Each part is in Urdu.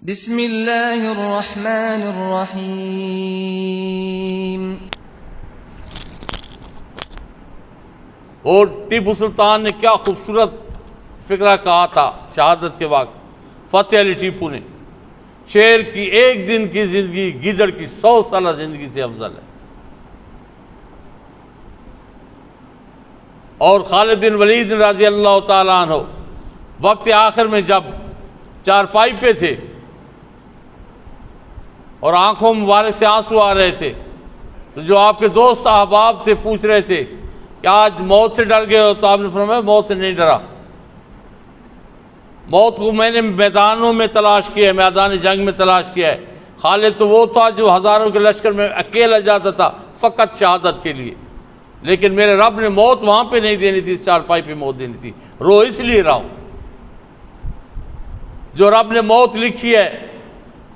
بسم اللہ الرحمن الرحیم۔ اور ٹیپو سلطان نے کیا خوبصورت فقرہ کہا تھا شہادت کے وقت فتح علی ٹیپو نے، شیر کی ایک دن کی زندگی گیدڑ کی 100 سالہ زندگی سے افضل ہے۔ اور خالد بن ولید رضی اللہ تعالیٰ عنہ وقت آخر میں جب چارپائی پہ تھے اور آنکھوں مبارک سے آنسو آ رہے تھے، تو جو آپ کے دوست احباب تھے پوچھ رہے تھے کہ آج موت سے ڈر گئے ہو، تو آپ نے فرمایا موت سے نہیں ڈرا، موت کو میں نے میدانوں میں تلاش کیا ہے، میدان جنگ میں تلاش کیا ہے۔ خالد تو وہ تھا جو ہزاروں کے لشکر میں اکیلا جاتا تھا فقط شہادت کے لیے، لیکن میرے رب نے موت وہاں پہ نہیں دینی تھی، چارپائی پہ موت دینی تھی، رو اس لیے رہا ہوں۔ جو رب نے موت لکھی ہے،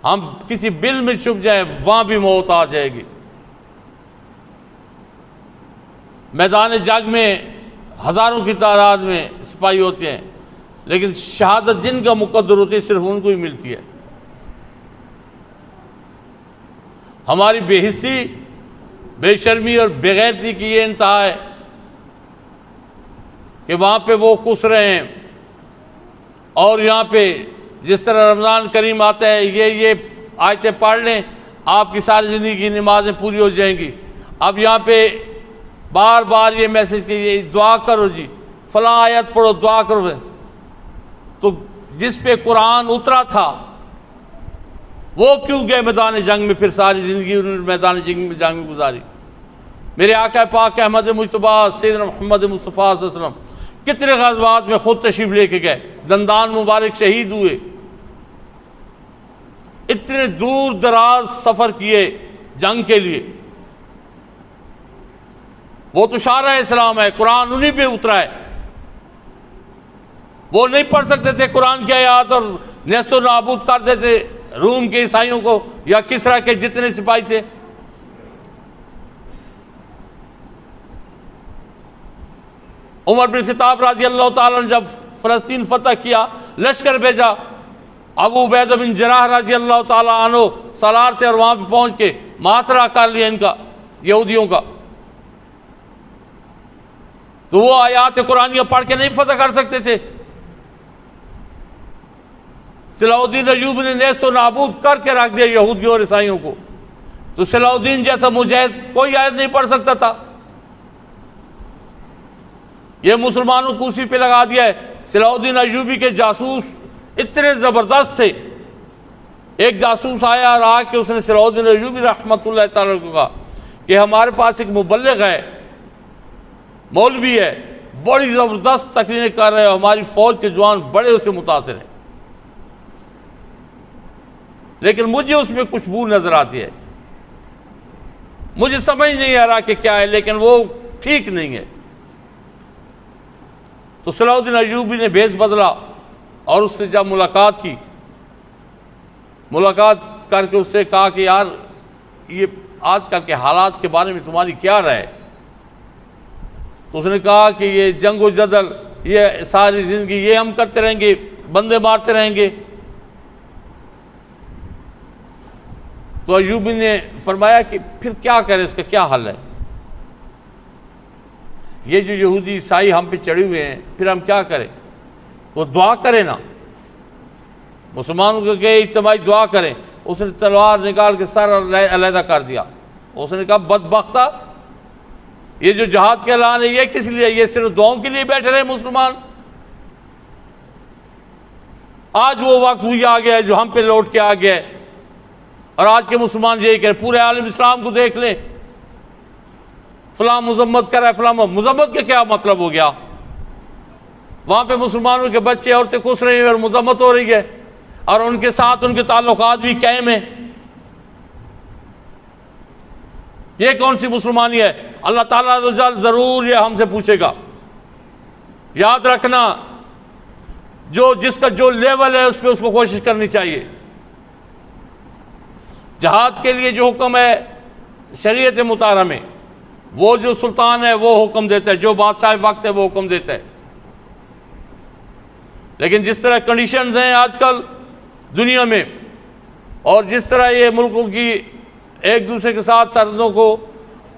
ہم کسی بل میں چھپ جائیں وہاں بھی موت آ جائے گی۔ میدان جنگ میں ہزاروں کی تعداد میں سپاہی ہوتے ہیں، لیکن شہادت جن کا مقدر ہوتی ہے صرف ان کو ہی ملتی ہے۔ ہماری بے حسی، بے شرمی اور بے غیرتی کی یہ انتہا ہے کہ وہاں پہ وہ کس رہے ہیں، اور یہاں پہ جس طرح رمضان کریم آتا ہے یہ آیتیں پڑھ لیں آپ کی ساری زندگی کی نمازیں پوری ہو جائیں گی۔ اب یہاں پہ بار بار یہ میسج کہ یہ دعا کرو جی، فلاں آیت پڑھو، دعا کرو، تو جس پہ قرآن اترا تھا وہ کیوں گئے میدان جنگ میں؟ پھر ساری زندگی انہوں نے میدان جنگ میں گزاری۔ میرے آقا پاک احمد مجتبیٰ سیدنا محمد مصطفیٰ صلی اللہ علیہ وسلم کتنے غزوات میں خود تشریف لے کے گئے، دندان مبارک شہید ہوئے، اتنے دور دراز سفر کیے جنگ کے لیے۔ وہ تو شارع اسلام ہے، قرآن انہی پہ اترا ہے۔ وہ نہیں پڑھ سکتے تھے قرآن کی آیات اور نیست و نابود کر دیتے روم کے عیسائیوں کو یا کسریٰ کے جتنے سپاہی تھے۔ عمر بن خطاب رضی اللہ تعالیٰ نے جب فلسطین فتح کیا، لشکر بھیجا، ابو عبیدہ بن جراح رضی اللہ تعالیٰ عنہ سالار تھے، اور وہاں پہ پہنچ کے محاصرہ کر لیا ان کا، یہودیوں کا۔ تو وہ آیات قرآنیہ پڑھ کے نہیں فتح کر سکتے تھے۔ صلاح الدین ایوبی نے نیست و نابود کر کے رکھ دیا یہودیوں اور عیسائیوں کو، تو صلاح الدین جیسا مجاہد کوئی آیت نہیں پڑھ سکتا تھا۔ یہ مسلمانوں کو اسی پہ لگا دیا ہے۔ صلاح الدین ایوبی کے جاسوس اتنے زبردست تھے، ایک جاسوس آیا اور آ کے اس نے صلاح الدین ایوبی رحمۃ اللہ تعالیٰ کو کہا کہ ہمارے پاس ایک مبلغ ہے، مولوی ہے، بڑی زبردست تقریریں کر رہے ہیں، ہماری فوج کے جوان بڑے اس سے متاثر ہیں، لیکن مجھے اس میں کچھ بو نظر آتی ہے، مجھے سمجھ نہیں آ رہا کہ کیا ہے، لیکن وہ ٹھیک نہیں ہے۔ تو صلاح الدین ایوبی نے بھیس بدلا اور اس سے جب ملاقات کی، ملاقات کر کے اس سے کہا کہ یار یہ آج کل کے حالات کے بارے میں تمہاری کیا رائے ہے؟ تو اس نے کہا کہ یہ جنگ و جدل، یہ ساری زندگی یہ ہم کرتے رہیں گے، بندے مارتے رہیں گے۔ تو ایوبی نے فرمایا کہ پھر کیا کرے، اس کا کیا حل ہے؟ یہ جو یہودی عیسائی ہم پہ چڑھے ہوئے ہیں، پھر ہم کیا کریں؟ وہ دعا کریں نا، مسلمانوں کو کہ اجتماعی دعا کریں۔ اس نے تلوار نکال کے سر علیحدہ کر دیا۔ اس نے کہا بدبختہ، یہ جو جہاد کے اعلان ہے یہ کس لیے؟ یہ صرف دعاؤں کے لیے بیٹھے رہے مسلمان؟ آج وہ وقت ہوئی آ گیا ہے جو ہم پہ لوٹ کے آ گیا ہے، اور آج کے مسلمان یہی کہہ رہے، پورے عالم اسلام کو دیکھ لیں، فلاں مذمت کر رہا ہے، فلاں مذمت کا کیا مطلب ہو گیا؟ وہاں پہ مسلمانوں کے بچے عورتیں کس رہی ہیں اور مذمت ہو رہی ہے، اور ان کے ساتھ ان کے تعلقات بھی قائم ہیں۔ یہ کون سی مسلمانی ہے؟ اللہ تعالیٰ ضرور یہ ہم سے پوچھے گا۔ یاد رکھنا، جس کا جو لیول ہے اس پہ اس کو کوشش کرنی چاہیے۔ جہاد کے لیے جو حکم ہے شریعت مطہرہ میں، وہ جو سلطان ہے وہ حکم دیتا ہے، جو بادشاہ وقت ہے وہ حکم دیتا ہے۔ لیکن جس طرح کنڈیشنز ہیں آج کل دنیا میں، اور جس طرح یہ ملکوں کی ایک دوسرے کے ساتھ سرحدوں کو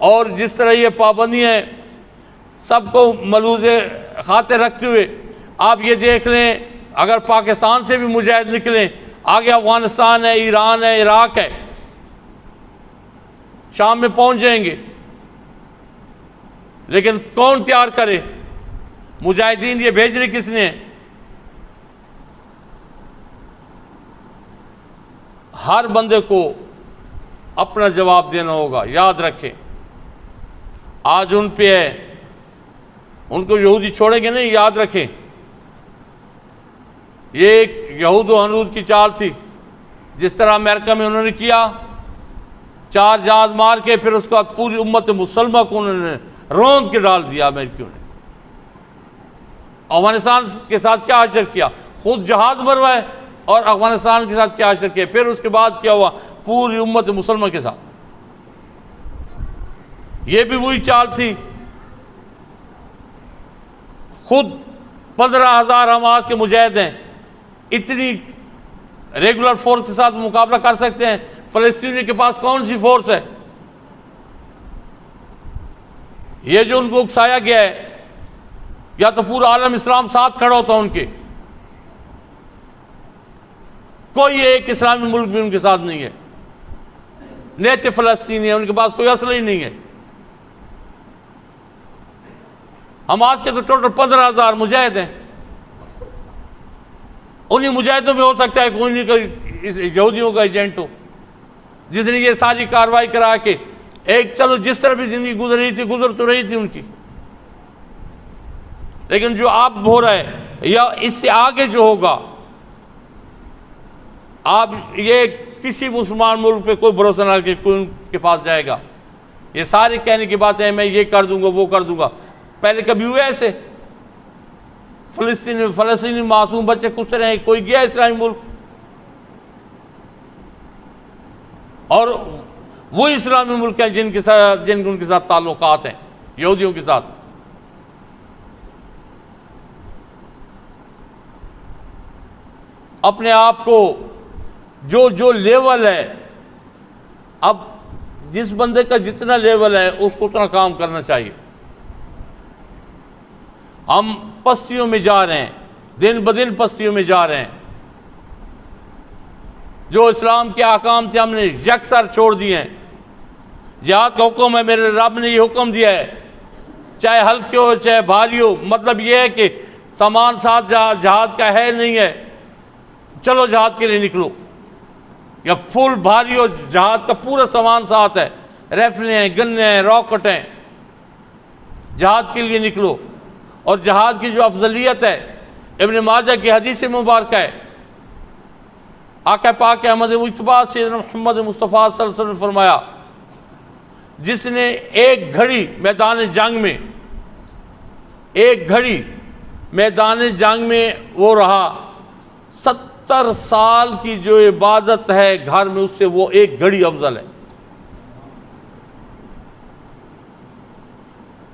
اور جس طرح یہ پابندیاں سب کو ملحوظ خاطر رکھتے ہوئے آپ یہ دیکھ لیں، اگر پاکستان سے بھی مجاہد نکلیں، آگے افغانستان ہے، ایران ہے، عراق ہے، شام میں پہنچ جائیں گے، لیکن کون تیار کرے؟ مجاہدین یہ بھیجنے کس نے؟ ہر بندے کو اپنا جواب دینا ہوگا. یاد رکھیں، آج ان پہ ہے، ان کو یہودی چھوڑیں گے نہیں. یاد رکھیں، یہ ایک یہود و حنود کی چال تھی. جس طرح امریکہ میں انہوں نے کیا، 4 جہاز مار کے پھر اس کو پوری امت مسلمہ کو انہوں نے روند کے ڈال دیا امریکیوں نے. افغانستان کے ساتھ کیا حشر کیا؟ خود جہاز مروائے اور افغانستان کے ساتھ کیا حشر کیا. پھر اس کے بعد کیا ہوا؟ پوری امت مسلمہ کے ساتھ. یہ بھی وہی چال تھی. خود 15,000 حماس کے مجاہد ہیں، اتنی ریگولر فورس کے ساتھ مقابلہ کر سکتے ہیں. فلسطینی کے پاس کون سی فورس ہے؟ یہ جو ان کو اکسایا گیا ہے، یا تو پورا عالم اسلام ساتھ کھڑا ہوتا ان کے. کوئی ایک اسلامی ملک بھی ان کے ساتھ نہیں ہے. نیت فلسطینی ہے، ان کے پاس کوئی اسلحہ ہی نہیں ہے. حماس کے تو ٹوٹل 15,000 مجاہد ہیں. انہی مجاہدوں میں ہو سکتا ہے کوئی نہیں کوئی یہودیوں کا ایجنٹ ہو، جس نے یہ ساری کارروائی کرا کے ایک چلو جس طرح بھی زندگی گزر رہی تھی گزر تو رہی تھی ان کی. لیکن جو اب ہو رہا ہے یا اس سے آگے جو ہوگا، آپ یہ کسی مسلمان ملک پہ کوئی بھروسہ نہ کہ کوئی ان کے پاس جائے گا. یہ سارے کہنے کی بات ہے میں یہ کر دوں گا وہ کر دوں گا. پہلے کبھی ہوئے ایسے؟ فلسطینی معصوم بچے کچھ رہے ہیں، کوئی گیا اسلامی ملک؟ اور وہ اسلامی ملک ہیں جن ان کے ساتھ تعلقات ہیں یہودیوں کے ساتھ. اپنے آپ کو جو لیول ہے، اب جس بندے کا جتنا لیول ہے اس کو اتنا کام کرنا چاہیے. ہم پستیوں میں جا رہے ہیں، دن بدن پستیوں میں جا رہے ہیں. جو اسلام کے احکام تھے ہم نے یکسر چھوڑ دیے ہیں. جہاد کا حکم ہے، میرے رب نے یہ حکم دیا ہے، چاہے ہلکے ہو چاہے بھاری ہو. مطلب یہ ہے کہ سامان ساتھ جہاد کا ہے نہیں ہے، چلو جہاد کے لیے نکلو. یا فل بھاری ہو، جہاد کا پورا سامان ساتھ ہے، ریفلیں ہیں، گنے ہیں، راکٹ ہیں، جہاد کے لیے نکلو. اور جہاد کی جو افضلیت ہے، ابن ماجہ کی حدیث مبارکہ ہے، آقا پاک احمد مجتبیٰ سیدنا محمد مصطفیٰ صلی اللہ علیہ وسلم نے فرمایا، جس نے ایک گھڑی میدان جنگ میں وہ رہا، 70 سال کی جو عبادت ہے گھر میں اس سے وہ ایک گھڑی افضل ہے.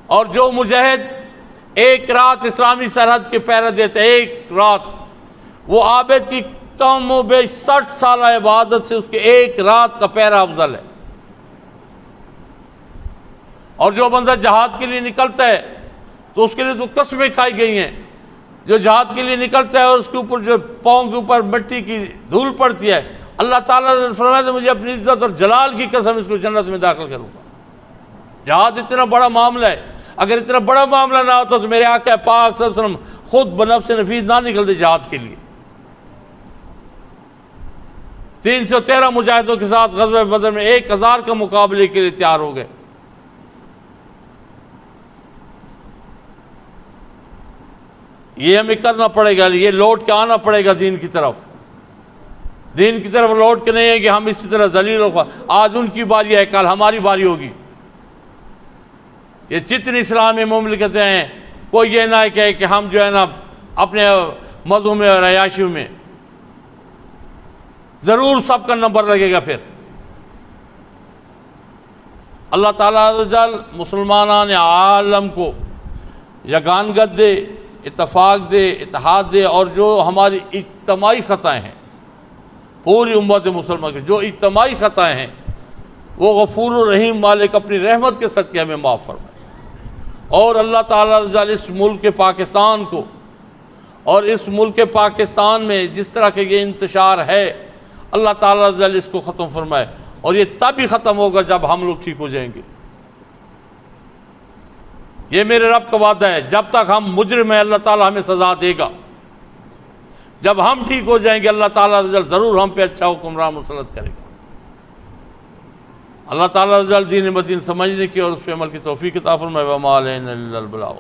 اور جو مجاہد ایک رات اسلامی سرحد کے پہرہ دیتے، ایک رات، وہ عابد کی کم و بیش 60 سالہ عبادت سے اس کے ایک رات کا پہرہ افضل ہے. اور جو بندہ جہاد کے لیے نکلتا ہے تو اس کے لیے تو قسمیں کھائی گئی ہیں. جو جہاد کے لیے نکلتا ہے اور اس کے اوپر جو پاؤں کے اوپر مٹی کی دھول پڑتی ہے، اللہ تعالیٰ نے فرمایا کہ مجھے اپنی عزت اور جلال کی قسم اس کو جنت میں داخل کروں گا. جہاد اتنا بڑا معاملہ ہے. اگر اتنا بڑا معاملہ نہ ہوتا تو میرے آقا پاک صلی اللہ علیہ وسلم خود بنفس نفیس نہ نکلتے جہاد کے لیے. 313 مجاہدوں کے ساتھ غزوہ بدر میں 1000 کا مقابلے کے لیے تیار ہو گئے. یہ ہمیں کرنا پڑے گا، یہ لوٹ کے آنا پڑے گا دین کی طرف. دین کی طرف لوٹ کے نہیں ہے کہ ہم اسی طرح ذلیل ہو. آج ان کی باری ہے، کل ہماری باری ہوگی. یہ جتنی اسلامی مملکتیں ہیں، کوئی یہ نہ کہے کہ ہم جو ہے نا اپنے مذہب میں اور عیاشیوں میں، ضرور سب کا نمبر لگے گا. پھر اللہ تعالیٰ عز و جل مسلمانان عالم کو یگانگت دے، اتفاق دے، اتحاد دے، اور جو ہماری اجتماعی خطائیں ہیں پوری امت مسلمان کی جو اجتماعی خطائیں ہیں وہ غفور الرحیم مالک اپنی رحمت کے صدقے ہمیں معاف فرمائے، اور اللہ تعالیٰ اس ملک پاکستان کو اور اس ملک پاکستان میں جس طرح کے یہ انتشار ہے اللہ تعالیٰ اس کو ختم فرمائے، اور یہ تب ہی ختم ہوگا جب ہم لوگ ٹھیک ہو جائیں گے۔ یہ میرے رب کا وعدہ ہے، جب تک ہم مجرم ہیں اللہ تعالیٰ ہمیں سزا دے گا، جب ہم ٹھیک ہو جائیں گے اللہ تعالیٰ ضرور ہم پہ اچھا حکمران مسلط کرے گا۔ اللہ تعالیٰ دین مدین سمجھنے کی اور اس پہ عمل کی توفیق عطا فرمائے۔ وما علینا الا البلاغ۔